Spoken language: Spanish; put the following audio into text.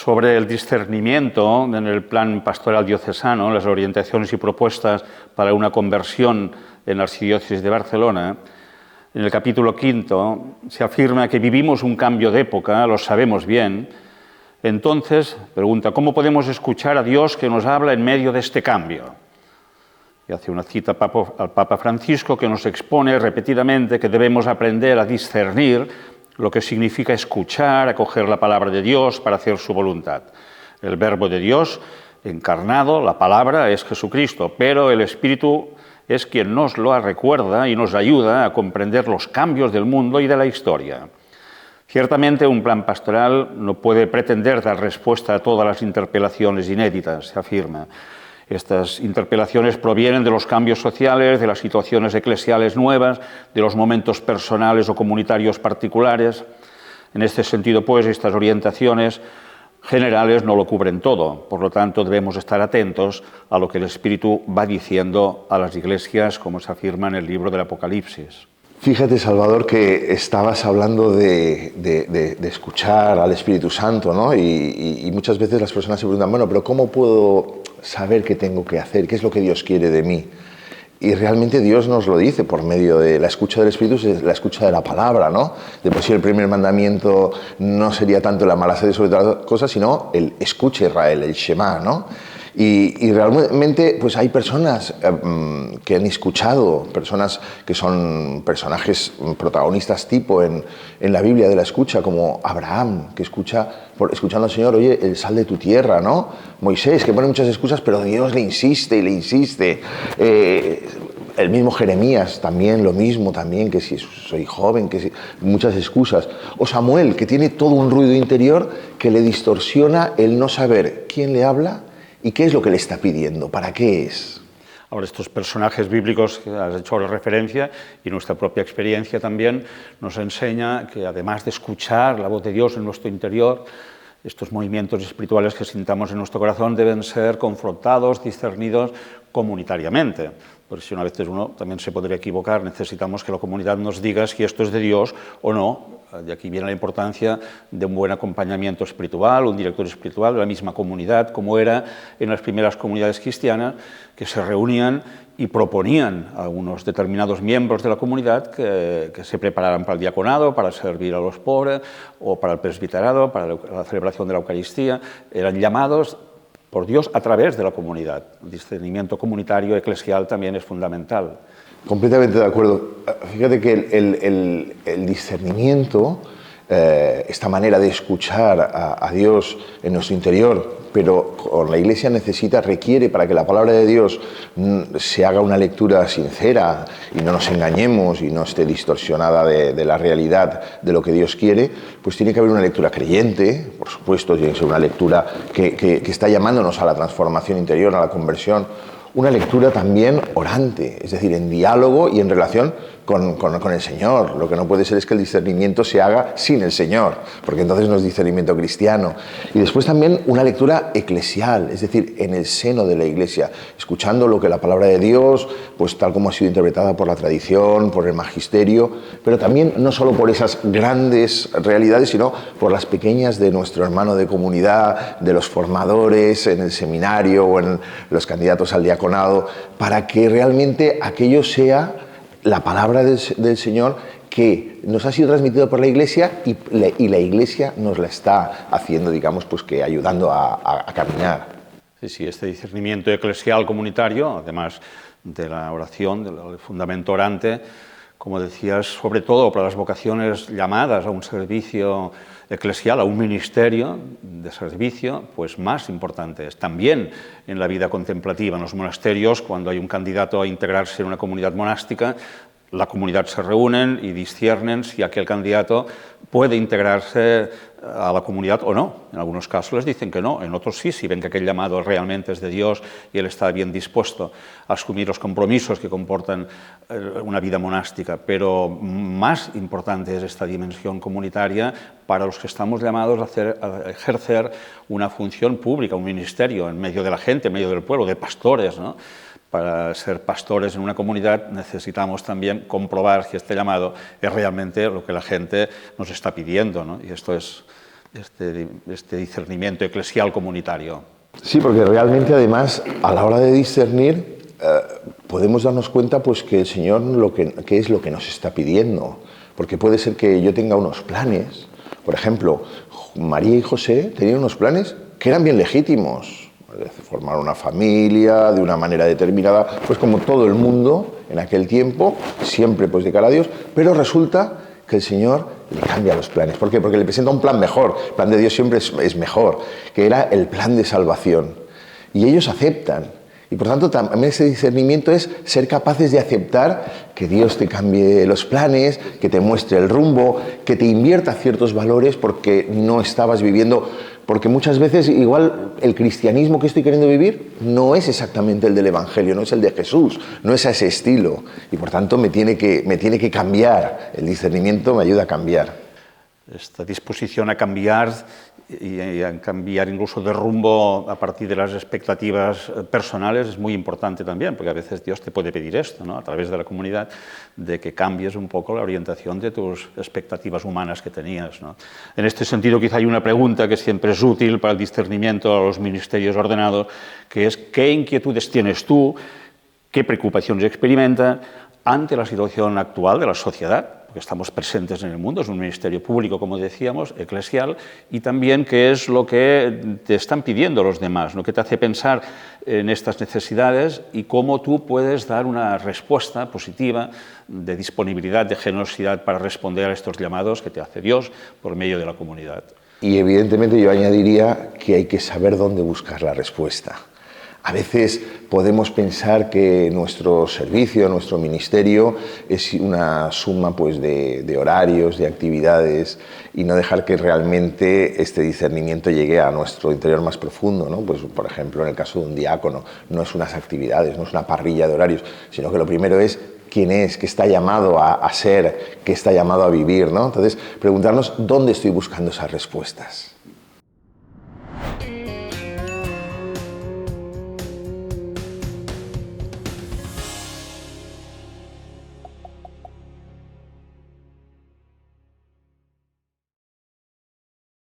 sobre el discernimiento en el plan pastoral diocesano, las orientaciones y propuestas para una conversión en la Archidiócesis de Barcelona. En el capítulo 5 se afirma que vivimos un cambio de época, lo sabemos bien. Entonces, pregunta, ¿cómo podemos escuchar a Dios que nos habla en medio de este cambio? Y hace una cita al Papa Francisco que nos expone repetidamente que debemos aprender a discernir lo que significa escuchar, acoger la palabra de Dios para hacer su voluntad. El Verbo de Dios encarnado, la palabra, es Jesucristo, pero el Espíritu es quien nos lo recuerda y nos ayuda a comprender los cambios del mundo y de la historia. Ciertamente, un plan pastoral no puede pretender dar respuesta a todas las interpelaciones inéditas, se afirma. Estas interpelaciones provienen de los cambios sociales, de las situaciones eclesiales nuevas, de los momentos personales o comunitarios particulares. En este sentido, pues, estas orientaciones generales no lo cubren todo. Por lo tanto, debemos estar atentos a lo que el Espíritu va diciendo a las iglesias, como se afirma en el libro del Apocalipsis. Fíjate, Salvador, que estabas hablando de escuchar al Espíritu Santo, ¿no? Y muchas veces las personas se preguntan, bueno, pero ¿cómo puedo saber qué tengo que hacer? ¿Qué es lo que Dios quiere de mí? Y realmente Dios nos lo dice por medio de la escucha del Espíritu, es la escucha de la palabra, ¿no? De por sí el primer mandamiento no sería tanto el amarás a Dios sobre todas las cosas, sino el escucha Israel, el Shema, ¿no? Y realmente pues hay personas que han escuchado, personas que son personajes protagonistas tipo en la Biblia de la escucha, como Abraham, que escuchando al Señor, oye, sal de tu tierra, ¿no? Moisés, que pone muchas excusas, pero Dios le insiste y le insiste. El mismo Jeremías también, lo mismo también, que si soy joven, que si, muchas excusas. O Samuel, que tiene todo un ruido interior que le distorsiona el no saber quién le habla y qué es lo que le está pidiendo, para qué es. Ahora, estos personajes bíblicos que has hecho referencia y nuestra propia experiencia también nos enseña que además de escuchar la voz de Dios en nuestro interior, estos movimientos espirituales que sintamos en nuestro corazón deben ser confrontados, discernidos comunitariamente. Porque si una vez uno también se podría equivocar, necesitamos que la comunidad nos diga si esto es de Dios o no. De aquí viene la importancia de un buen acompañamiento espiritual, un director espiritual de la misma comunidad, como era en las primeras comunidades cristianas, que se reunían y proponían a unos determinados miembros de la comunidad que se prepararan para el diaconado, para servir a los pobres, o para el presbiterado, para la celebración de la Eucaristía. Eran llamados por Dios a través de la comunidad. El discernimiento comunitario eclesial también es fundamental. Completamente de acuerdo. Fíjate que el discernimiento, esta manera de escuchar a Dios en nuestro interior, pero con la Iglesia requiere para que la palabra de Dios se haga una lectura sincera y no nos engañemos y no esté distorsionada de la realidad de lo que Dios quiere, pues tiene que haber una lectura creyente, por supuesto, tiene que ser una lectura que está llamándonos a la transformación interior, a la conversión, una lectura también orante, es decir, en diálogo y en relación con el Señor. Lo que no puede ser es que el discernimiento se haga sin el Señor, porque entonces no es discernimiento cristiano. Y después también una lectura eclesial, es decir, en el seno de la Iglesia, escuchando lo que la palabra de Dios, pues tal como ha sido interpretada por la tradición, por el magisterio, pero también no solo por esas grandes realidades, sino por las pequeñas de nuestro hermano de comunidad, de los formadores en el seminario o en los candidatos al diaconado, para que realmente aquello sea la palabra del Señor que nos ha sido transmitida por la Iglesia y la Iglesia nos la está haciendo, digamos, pues que ayudando a caminar. Sí, este discernimiento eclesial comunitario, además de la oración, del fundamento orante, como decías, sobre todo para las vocaciones llamadas a un servicio eclesial, a un ministerio de servicio, pues más importante es. También en la vida contemplativa, en los monasterios, cuando hay un candidato a integrarse en una comunidad monástica, la comunidad se reúnen y disciernen si aquel candidato puede integrarse a la comunidad o no. En algunos casos les dicen que no, en otros sí, si ven que aquel llamado realmente es de Dios y él está bien dispuesto a asumir los compromisos que comportan una vida monástica. Pero más importante es esta dimensión comunitaria para los que estamos llamados a ejercer una función pública, un ministerio en medio de la gente, en medio del pueblo, de pastores, ¿no? Para ser pastores en una comunidad necesitamos también comprobar si este llamado es realmente lo que la gente nos está pidiendo, ¿no? Y esto es este discernimiento eclesial comunitario. Sí, porque realmente además a la hora de discernir podemos darnos cuenta pues, que el Señor qué es lo que nos está pidiendo. Porque puede ser que yo tenga unos planes. Por ejemplo, María y José tenían unos planes que eran bien legítimos. Formar una familia de una manera determinada, pues como todo el mundo en aquel tiempo, siempre pues de cara a Dios, pero resulta que el Señor le cambia los planes. ¿Por qué? Porque le presenta un plan mejor. El plan de Dios siempre es mejor, que era el plan de salvación. Y ellos aceptan. Y por tanto también ese discernimiento es ser capaces de aceptar que Dios te cambie los planes, que te muestre el rumbo, que te invierta ciertos valores porque no estabas viviendo. Porque muchas veces igual el cristianismo que estoy queriendo vivir no es exactamente el del Evangelio, no es el de Jesús, no es a ese estilo. Y por tanto me tiene que cambiar. El discernimiento me ayuda a cambiar. Esta disposición a cambiar y a cambiar incluso de rumbo a partir de las expectativas personales es muy importante también, porque a veces Dios te puede pedir esto, ¿no? A través de la comunidad, de que cambies un poco la orientación de tus expectativas humanas que tenías, ¿no? En este sentido, quizá hay una pregunta que siempre es útil para el discernimiento a los ministerios ordenados, que es ¿qué inquietudes tienes tú, qué preocupaciones experimentas ante la situación actual de la sociedad? Porque estamos presentes en el mundo, es un ministerio público, como decíamos, eclesial, y también qué es lo que te están pidiendo los demás, lo que te hace pensar en estas necesidades y cómo tú puedes dar una respuesta positiva de disponibilidad, de generosidad para responder a estos llamados que te hace Dios por medio de la comunidad. Y evidentemente yo añadiría que hay que saber dónde buscar la respuesta. A veces podemos pensar que nuestro servicio, nuestro ministerio es una suma pues, de horarios, de actividades y no dejar que realmente este discernimiento llegue a nuestro interior más profundo, ¿no? Pues, por ejemplo, en el caso de un diácono, no es unas actividades, no es una parrilla de horarios, sino que lo primero es quién es, qué está llamado a ser, qué está llamado a vivir, ¿no? Entonces, preguntarnos dónde estoy buscando esas respuestas.